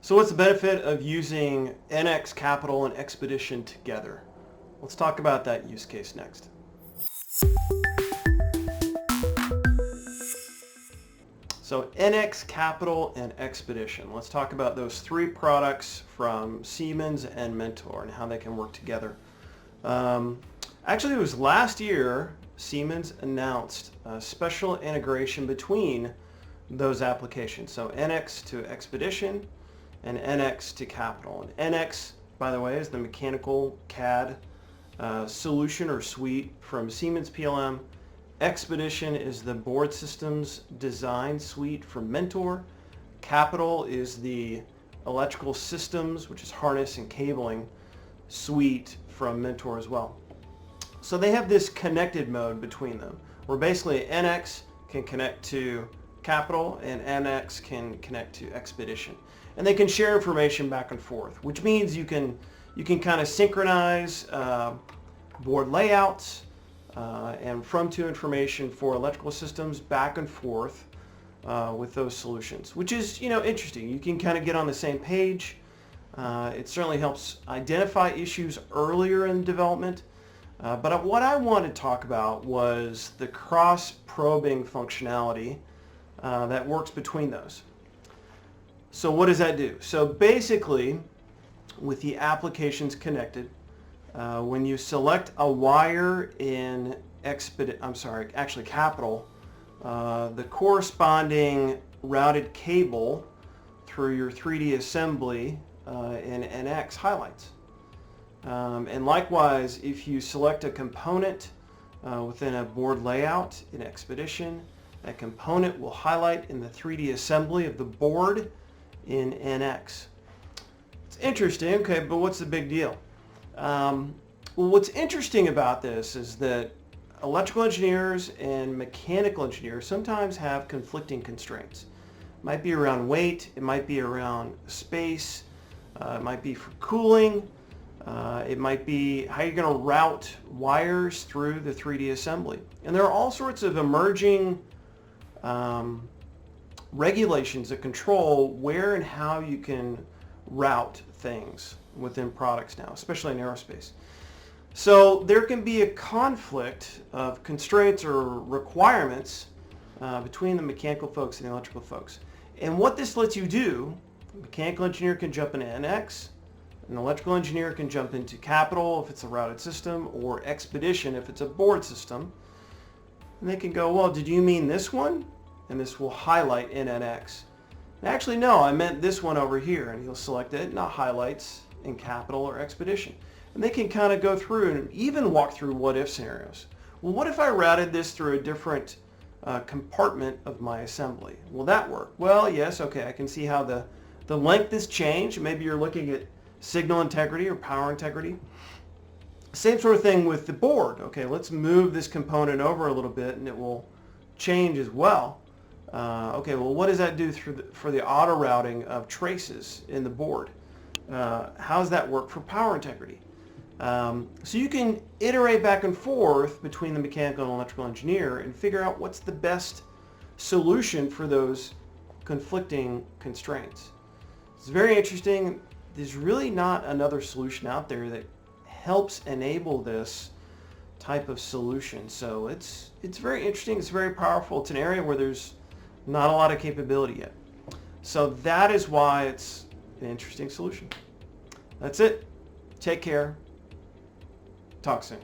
So what's the benefit of using NX Capital and Xpedition together? Let's talk about that use case next. So NX Capital and Xpedition. Let's talk about those three products from Siemens and Mentor and how they can work together. Actually, it was last year Siemens announced a special integration between those applications. So NX to Xpedition and NX to Capital. And NX, by the way, is the Mechanical CAD solution or suite from Siemens PLM. Xpedition is the board systems design suite from Mentor. Capital is the electrical systems, which is harness and cabling suite from Mentor as well. So they have this connected mode between them, where basically NX can connect to Capital and NX can connect to Xpedition. And they can share information back and forth, which means you can kind of synchronize board layouts and from-to information for electrical systems back and forth with those solutions, which is interesting. You can kind of get on the same page. It certainly helps identify issues earlier in development. But what I wanted to talk about was the cross-probing functionality that works between those. So what does that do? So basically, with the applications connected, when you select a wire in Capital, the corresponding routed cable through your 3D assembly in NX highlights. And likewise, if you select a component within a board layout in Xpedition, that component will highlight in the 3D assembly of the board in NX. It's interesting, okay, but what's the big deal? Well, what's interesting about this is that electrical engineers and mechanical engineers sometimes have conflicting constraints. It might be around weight, it might be around space, it might be for cooling, it might be how you're going to route wires through the 3D assembly. And there are all sorts of emerging regulations that control where and how you can route things within products now, especially in aerospace. So there can be a conflict of constraints or requirements between the mechanical folks and the electrical folks. And what this lets you do, a mechanical engineer can jump into NX, an electrical engineer can jump into Capital if it's a routed system, or Xpedition if it's a board system. And they can go, well, did you mean this one? And this will highlight in NX. Actually, no, I meant this one over here. And he'll select it, not highlights in Capital or Xpedition. And they can kind of go through and even walk through what-if scenarios. Well, what if I routed this through a different compartment of my assembly? Will that work? Well, yes, okay, I can see how the length is changed. Maybe you're looking at signal integrity or power integrity. Same sort of thing with the board. Okay, let's move this component over a little bit and it will change as well. Okay, well, what does that do for the auto routing of traces in the board? How does that work for power integrity? So you can iterate back and forth between the mechanical and electrical engineer and figure out what's the best solution for those conflicting constraints. It's very interesting. There's really not another solution out there that helps enable this type of solution. So it's very interesting. It's very powerful. It's an area where there's not a lot of capability yet. So that is why it's an interesting solution. That's it. Take care. Talk soon.